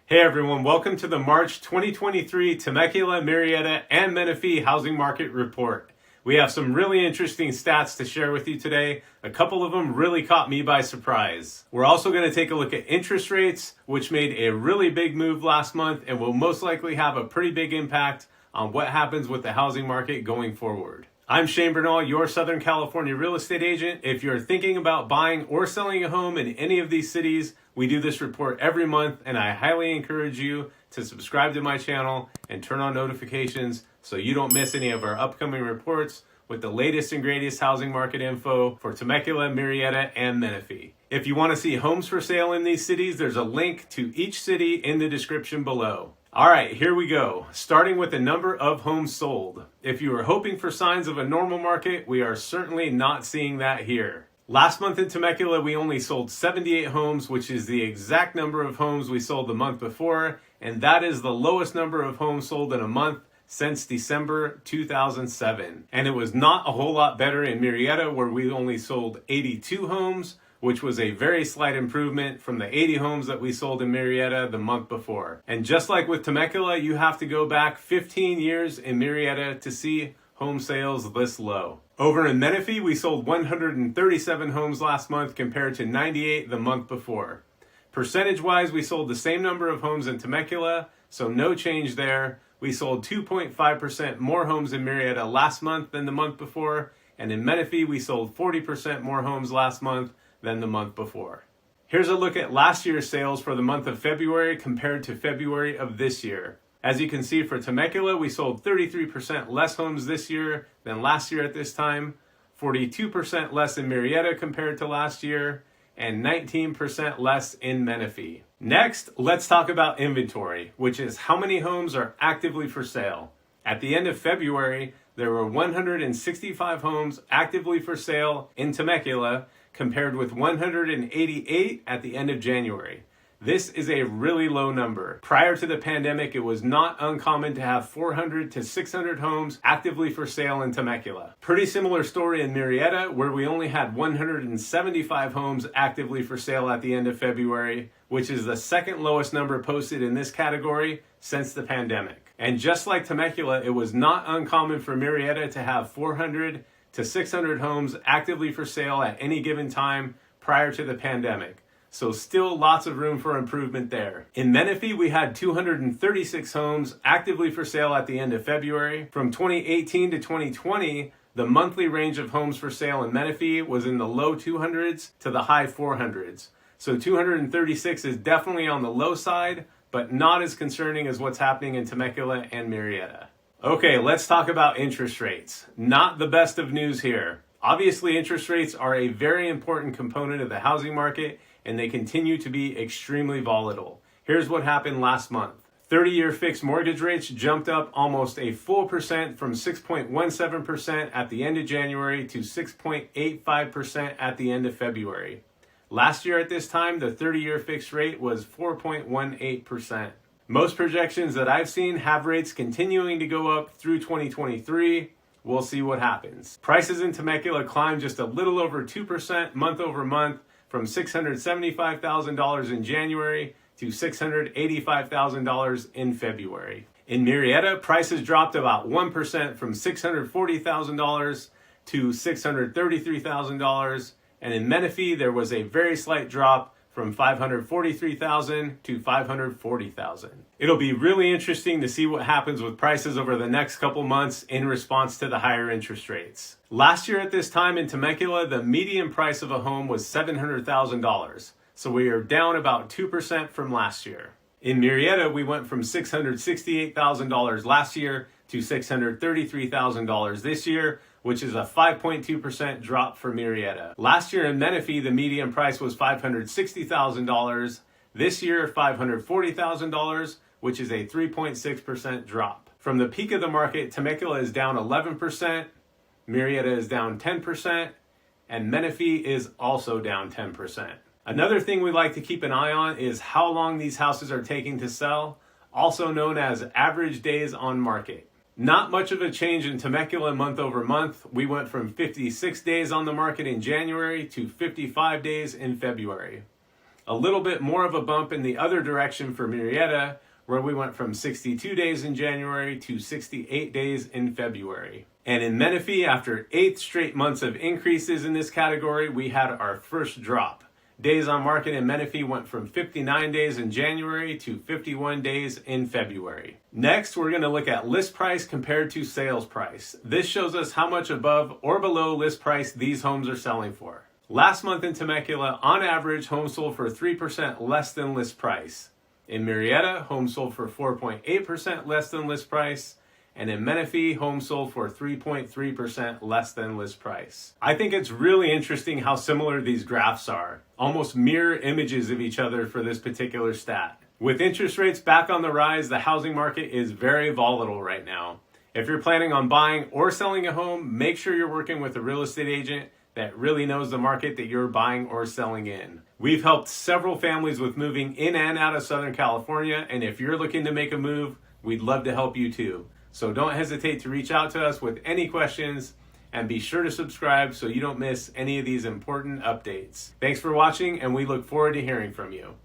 Hey everyone, welcome to the March 2023 Temecula, Murrieta, and Menifee housing market report. We have some really interesting stats to share with you today. A couple of them really caught me by surprise. We're also going to take a look at interest rates, which made a really big move last month and will most likely have a pretty big impact on what happens with the housing market going forward. I'm Bernal, your Southern California real estate agent. If you're thinking about buying or selling a home in any of these cities, we do this report every month, and I highly encourage you to subscribe to my channel and turn on notifications so you don't miss any of our upcoming reports with the latest and greatest housing market info for Temecula, Murrieta, and Menifee. If you want to see homes for sale in these cities, there's a link to each city in the description below. All right, here we go. Starting with the number of homes sold. If you are hoping for signs of a normal market, we are certainly not seeing that here. Last month in Temecula, we only sold 78 homes, which is the exact number of homes we sold the month before, and that is the lowest number of homes sold in a month since December 2007. And it was not a whole lot better in Murrieta, where we only sold 82 homes, which was a very slight improvement from the 80 homes that we sold in Murrieta the month before. And just like with Temecula, you have to go back 15 years in Murrieta to see home sales this low. Over in Menifee, we sold 137 homes last month compared to 98 the month before. Percentage-wise, we sold the same number of homes in Temecula, so no change there. We sold 2.5% more homes in Murrieta last month than the month before, and in Menifee, we sold 40% more homes last month than the month before. Here's a look at last year's sales for the month of February compared to February of this year. As you can see, for Temecula, we sold 33% less homes this year than last year at this time, 42% less in Murrieta compared to last year, and 19% less in Menifee. Next, let's talk about inventory, which is how many homes are actively for sale. At the end of February, there were 165 homes actively for sale in Temecula, compared with 188 at the end of January. This is a really low number. Prior to the pandemic, it was not uncommon to have 400 to 600 homes actively for sale in Temecula. Pretty similar story in Murrieta, where we only had 175 homes actively for sale at the end of February, which is the second lowest number posted in this category since the pandemic. And just like Temecula, it was not uncommon for Murrieta to have 400 to 600 homes actively for sale at any given time prior to the pandemic. So still lots of room for improvement there. In Menifee, we had 236 homes actively for sale at the end of February. From 2018 to 2020, the monthly range of homes for sale in Menifee was in the low 200s to the high 400s. So 236 is definitely on the low side, but not as concerning as what's happening in Temecula and Murrieta. Okay, let's talk about interest rates. Not the best of news here. Obviously, interest rates are a very important component of the housing market, and they continue to be extremely volatile. Here's what happened last month. 30-year fixed mortgage rates jumped up almost a full percent from 6.17% at the end of January to 6.85% at the end of February. Last year at this time, the 30-year fixed rate was 4.18%. Most projections that I've seen have rates continuing to go up through 2023. We'll see what happens. Prices in Temecula climbed just a little over 2% month over month, from $675,000 in January to $685,000 in February. In Murrieta, prices dropped about 1% from $640,000 to $633,000, and in Menifee there was a very slight drop from $543,000 to $540,000. It'll be really interesting to see what happens with prices over the next couple months in response to the higher interest rates. Last year at this time in Temecula, the median price of a home was $700,000, so we are down about 2% from last year. In Murrieta, we went from $668,000 last year to $633,000 this year, which is a 5.2% drop for Murrieta. Last year in Menifee, the median price was $560,000. This year, $540,000, which is a 3.6% drop. From the peak of the market, Temecula is down 11%, Murrieta is down 10%, and Menifee is also down 10%. Another thing we like to keep an eye on is how long these houses are taking to sell, also known as average days on market. Not much of a change in Temecula month over month. We went from 56 days on the market in January to 55 days in February. A little bit more of a bump in the other direction for Murrieta, where we went from 62 days in January to 68 days in February. And in Menifee, after 8 straight months of increases in this category, we had our first drop. Days on market in Menifee went from 59 days in January to 51 days in February. Next, we're going to look at list price compared to sales price. This shows us how much above or below list price these homes are selling for. Last month in Temecula, on average, homes sold for 3% less than list price. In Murrieta, homes sold for 4.8% less than list price. And in Menifee, homes sold for 3.3% less than list price. I think it's really interesting how similar these graphs are. Almost mirror images of each other for this particular stat. With interest rates back on the rise, the housing market is very volatile right now. If you're planning on buying or selling a home, make sure you're working with a real estate agent that really knows the market that you're buying or selling in. We've helped several families with moving in and out of Southern California, and if you're looking to make a move, we'd love to help you too. So don't hesitate to reach out to us with any questions, and be sure to subscribe so you don't miss any of these important updates. Thanks for watching, and we look forward to hearing from you.